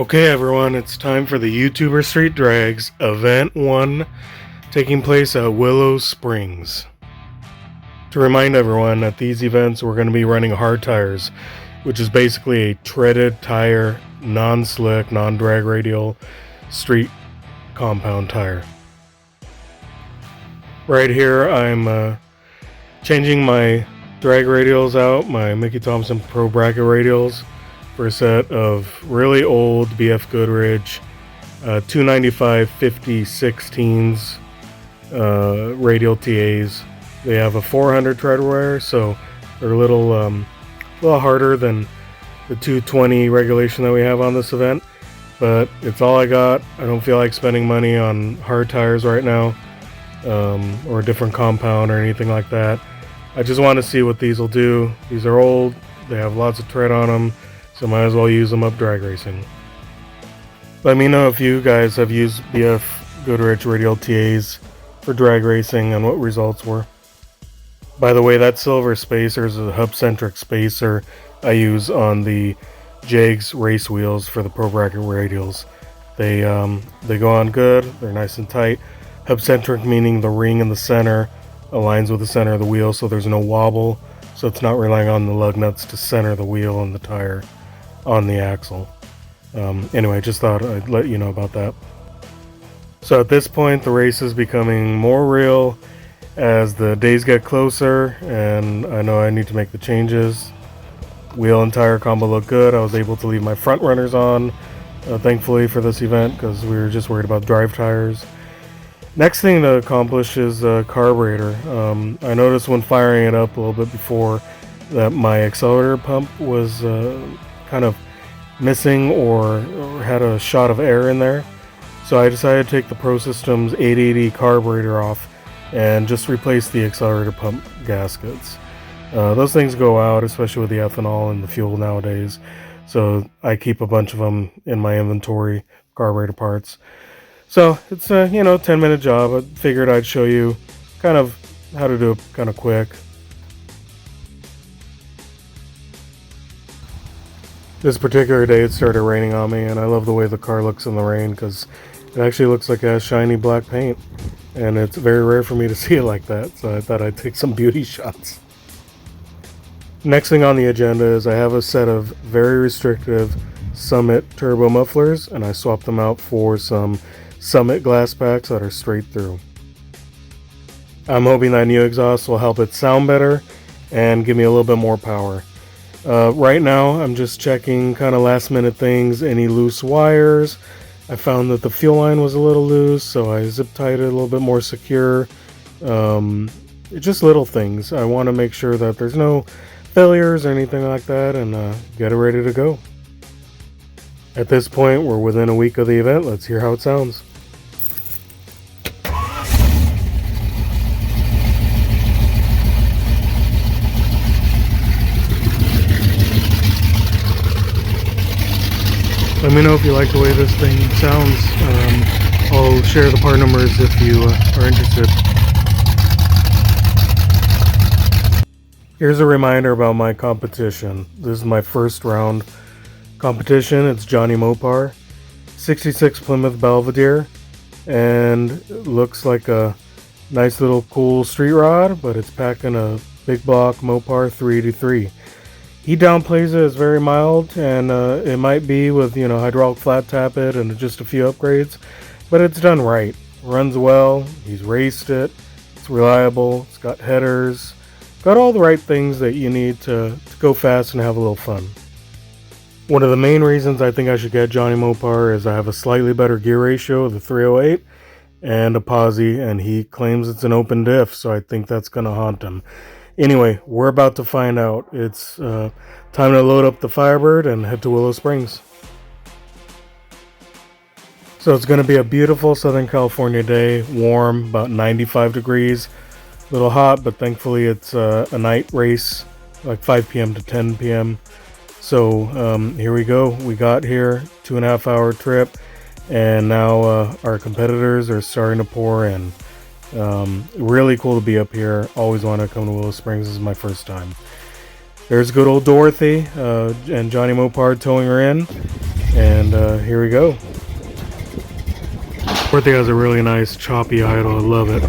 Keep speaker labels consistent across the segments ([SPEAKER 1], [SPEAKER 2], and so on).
[SPEAKER 1] Okay everyone, it's time for the YouTuber Street Drags Event 1 taking place at Willow Springs. To remind everyone, at these events we're going to be running hard tires, which is basically a treaded tire, non-slick, non-drag radial street compound tire. Right here I'm changing my drag radials out, my Mickey Thompson Pro Bracket radials, for a set of really old BF Goodrich 295 50 16s radial TAs. They have a 400 tread wear, so they're a little harder than the 220 regulation that we have on this event, but it's all I got. I don't feel like spending money on hard tires right now, or a different compound or anything like that. I just want to see what these will do. These are old, they have lots of tread on them, so might as well use them up drag racing. Let me know if you guys have used BF Goodrich radial TAs for drag racing and what results were. By the way, that silver spacer is a hub-centric spacer I use on the Jags race wheels for the Pro Bracket radials. They go on good, they're nice and tight. Hub-centric meaning the ring in the center aligns with the center of the wheel, so there's no wobble, so it's not relying on the lug nuts to center the wheel and the tire on the axle. Anyway, just thought I'd let you know about that. So at this point the race is becoming more real as the days get closer, and I know I need to make the changes. Wheel and tire combo look good. I was able to leave my front runners on, thankfully, for this event, because we were just worried about drive tires. Next thing to accomplish is carburetor. I noticed when firing it up a little bit before that my accelerator pump was kind of missing or had a shot of air in there, so I decided to take the Pro Systems 880 carburetor off and just replace the accelerator pump gaskets. Those things go out, especially with the ethanol and the fuel nowadays, so I keep a bunch of them in my inventory, carburetor parts. So it's a 10-minute job. I figured I'd show you kind of how to do it kind of quick. This particular day it started raining on me, and I love the way the car looks in the rain because it actually looks like it has shiny black paint, and it's very rare for me to see it like that, so I thought I'd take some beauty shots. Next thing on the agenda is I have a set of very restrictive Summit turbo mufflers, and I swapped them out for some Summit glass packs that are straight through. I'm hoping that new exhaust will help it sound better and give me a little bit more power. Right now I'm just checking kind of last minute things, any loose wires. I found that the fuel line was a little loose, so I zip tied it a little bit more secure. Just little things. I want to make sure that there's no failures or anything like that, and get it ready to go. At this point we're within a week of the event. Let's hear how it sounds. Let me know if you like the way this thing sounds. I'll share the part numbers if you are interested. Here's a reminder about my competition. This is my first round competition. It's Jonny Mopar, 66 Plymouth Belvedere, and it looks like a nice little cool street rod, but it's packing a big block Mopar 383. He downplays it as very mild, and it might be with hydraulic flat tappet and just a few upgrades, but it's done right. Runs well. He's raced it. It's reliable. It's got headers. Got all the right things that you need to go fast and have a little fun. One of the main reasons I think I should get Jonny Mopar is I have a slightly better gear ratio of the 308 and a posi, and he claims it's an open diff, so I think that's going to haunt him. Anyway, we're about to find out. It's time to load up the Firebird and head to Willow Springs. So it's going to be a beautiful Southern California day, warm, about 95 degrees. A little hot, but thankfully it's a night race, like 5 p.m. to 10 p.m. So here we go. We got here, 2.5 hour trip, and now our competitors are starting to pour in. Really cool to be up here. Always want to come to Willow Springs. This is my first time. There's good old Doorthy and Jonny Mopar towing her in. And here we go. Doorthy has a really nice choppy idle. I love it.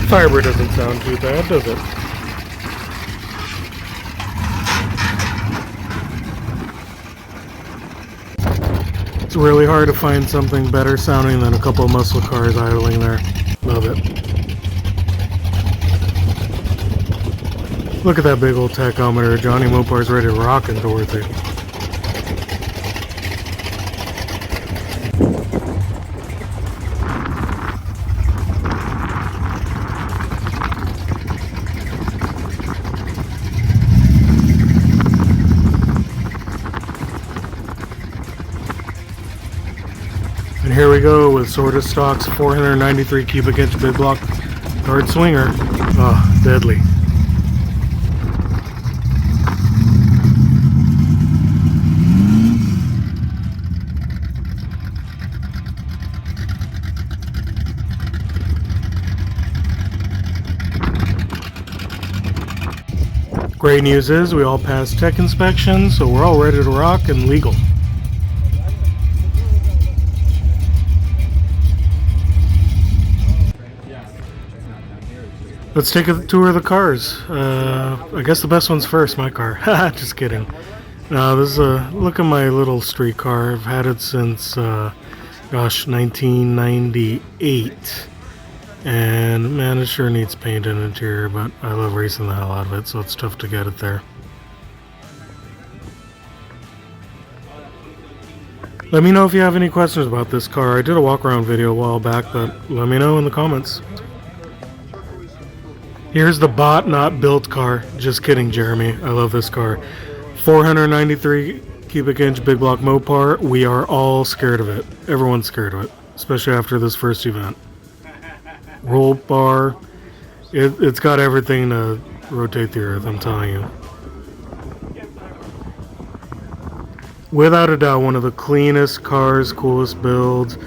[SPEAKER 1] Firebird doesn't sound too bad, does it? It's really hard to find something better sounding than a couple of muscle cars idling there. Love it. Look at that big old tachometer. Jonny Mopar's ready to rock in Doorthy. And here we go with Sorta Stock's 493 cubic inch big block hard swinger. Oh, deadly. Great news is we all passed tech inspection, so we're all ready to rock and legal. Let's take a tour of the cars. I guess the best one's first, my car. Just kidding. Now, this is a look at my little street car. I've had it since, 1998. And man, it sure needs paint and interior, but I love racing the hell out of it, so it's tough to get it there. Let me know if you have any questions about this car. I did a walk around video a while back, but let me know in the comments. Here's the bought, not built car. Just kidding, Jeremy. I love this car. 493 cubic inch big block Mopar. We are all scared of it. Everyone's scared of it, especially after this first event. Roll bar. It's got everything to rotate the earth, I'm telling you. Without a doubt, one of the cleanest cars, coolest builds.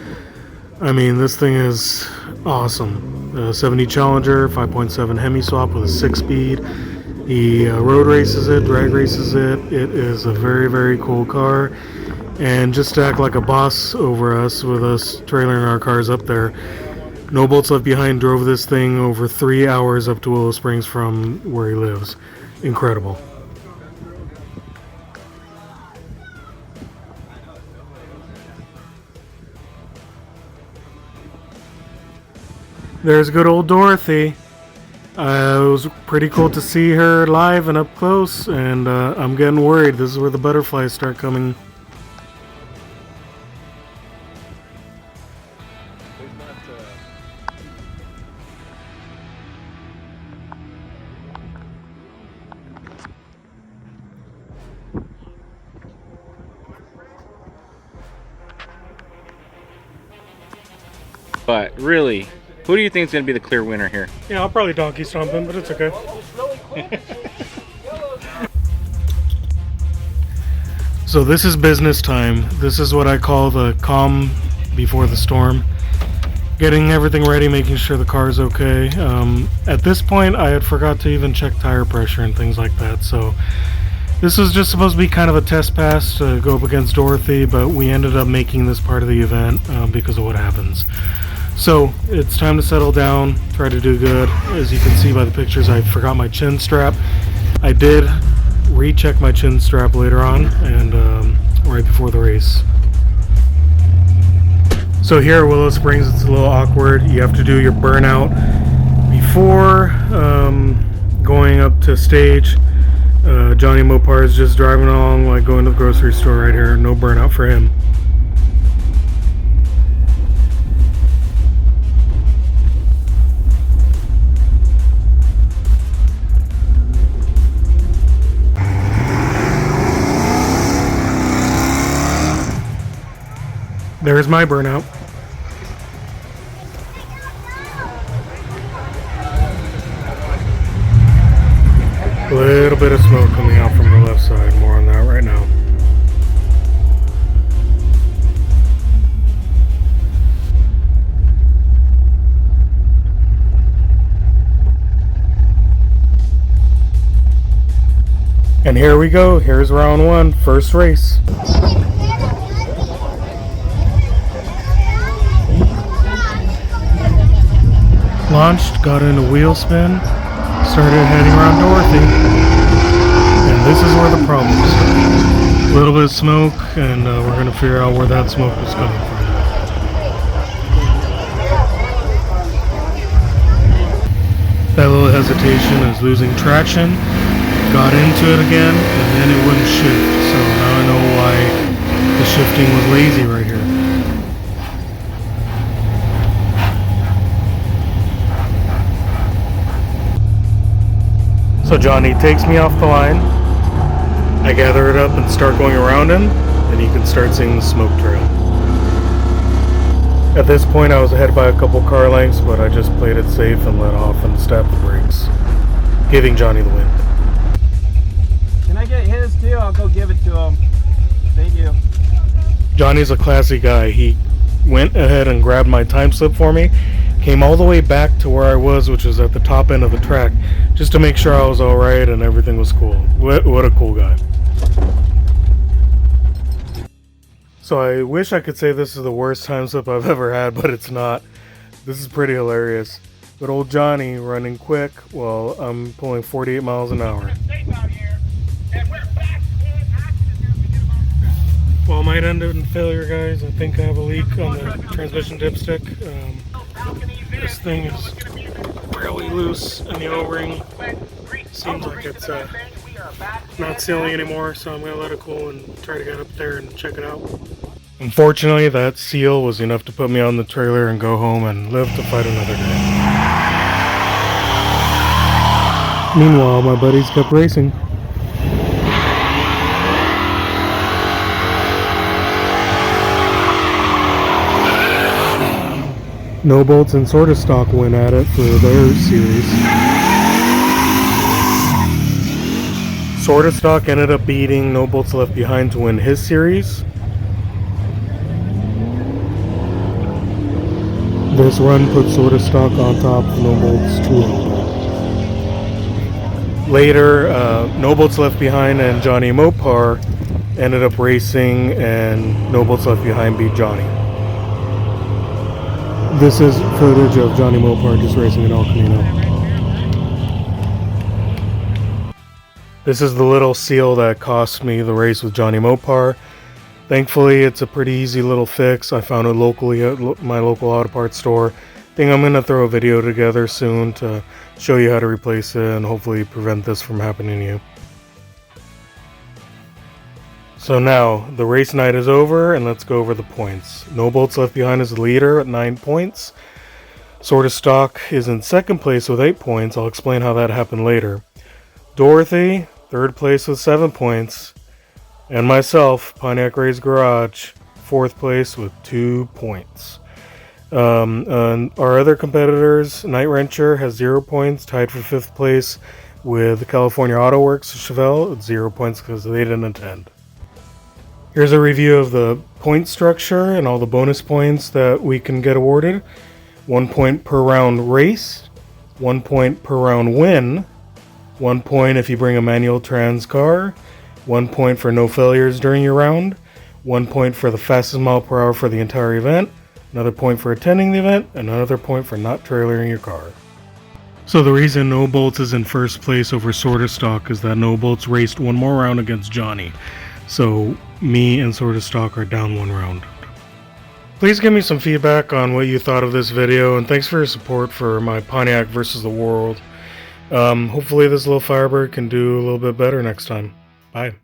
[SPEAKER 1] I mean, this thing is awesome. 70 Challenger, 5.7 Hemi swap with a 6-speed. He road races it, drag races it. It is a very, very cool car. And just to act like a boss over us, with us trailering our cars up there, No Bolts Left Behind drove this thing over 3 hours up to Willow Springs from where he lives. Incredible. There's good old Doorthy. It was pretty cool to see her live and up close, and I'm getting worried. This is where the butterflies start coming.
[SPEAKER 2] But really, who do you think is going to be the clear winner here?
[SPEAKER 1] Yeah, I'll probably donkey stomp him, but it's okay. So this is business time. This is what I call the calm before the storm. Getting everything ready, making sure the car is okay. At this point, I had forgot to even check tire pressure and things like that. So this was just supposed to be kind of a test pass to go up against Doorthy, but we ended up making this part of the event because of what happens. So it's time to settle down, try to do good. As you can see by the pictures, I forgot my chin strap. I did recheck my chin strap later on, and right before the race. So here at Willow Springs, it's a little awkward. You have to do your burnout before going up to stage. Jonny Mopar is just driving along like going to the grocery store right here. No burnout for him. There's my burnout. A little bit of smoke coming out from the left side. More on that right now. And here we go. Here's round one, first race. Launched, got into wheel spin, started heading around Doorthy. And this is where the problem started. A little bit of smoke, and we're going to figure out where that smoke was coming from. That little hesitation is losing traction. Got into it again, and then it wouldn't shift. So now I know why the shifting was lazy right here. So Jonny takes me off the line. I gather it up and start going around him, and you can start seeing the smoke trail. At this point I was ahead by a couple car lengths, but I just played it safe and let off and stabbed the brakes, giving Jonny the win.
[SPEAKER 3] Can I get his too? I'll go give it to him. Thank you.
[SPEAKER 1] Jonny's a classy guy. He went ahead and grabbed my time slip for me, came all the way back to where I was, which was at the top end of the track, just to make sure I was alright and everything was cool. What a cool guy. So I wish I could say this is the worst time slip I've ever had, but it's not. This is pretty hilarious. But old Jonny running quick while I'm pulling 48 miles an hour. Well, it might end in failure, guys. I think I have a leak on the transmission dipstick. This thing is really loose, and the O-ring seems like it's not sealing anymore, so I'm going to let it cool and try to get up there and check it out. Unfortunately, that seal was enough to put me on the trailer and go home and live to fight another day. Meanwhile, my buddies kept racing. No Bolts and Sort of Stock went at it for their series. Sort of Stock ended up beating No Bolts Left Behind to win his series. This run put Sort of Stock on top of No Bolts 2. Later, No Bolts Left Behind and Jonny Mopar ended up racing, and No Bolts Left Behind beat Jonny. This is footage of Jonny Mopar just racing in El Camino. This is the little seal that cost me the race with Jonny Mopar. Thankfully, it's a pretty easy little fix. I found it locally at my local auto parts store. I think I'm going to throw a video together soon to show you how to replace it and hopefully prevent this from happening to you. So now, the race night is over, and let's go over the points. No Bolts Left Behind is the leader at 9 points. Sort of Stock is in second place with 8 points. I'll explain how that happened later. Doorthy, third place with 7 points. And myself, Pontiac Ray's Garage, fourth place with 2 points. And our other competitors, Night Wrencher has 0 points, tied for 5th place with California Auto Works Chevelle at 0 points because they didn't attend. Here's a review of the point structure and all the bonus points that we can get awarded. 1 point per round race, 1 point per round win, 1 point if you bring a manual trans car, 1 point for no failures during your round, 1 point for the fastest mile per hour for the entire event, another point for attending the event, and another point for not trailering your car. So the reason No Bolts is in first place over Sort of Stock is that No Bolts raced one more round against Jonny. So me and Sort of Stock are down 1 round. Please give me some feedback on what you thought of this video, and thanks for your support for my Pontiac versus the world. Hopefully this little Firebird can do a little bit better next time. Bye.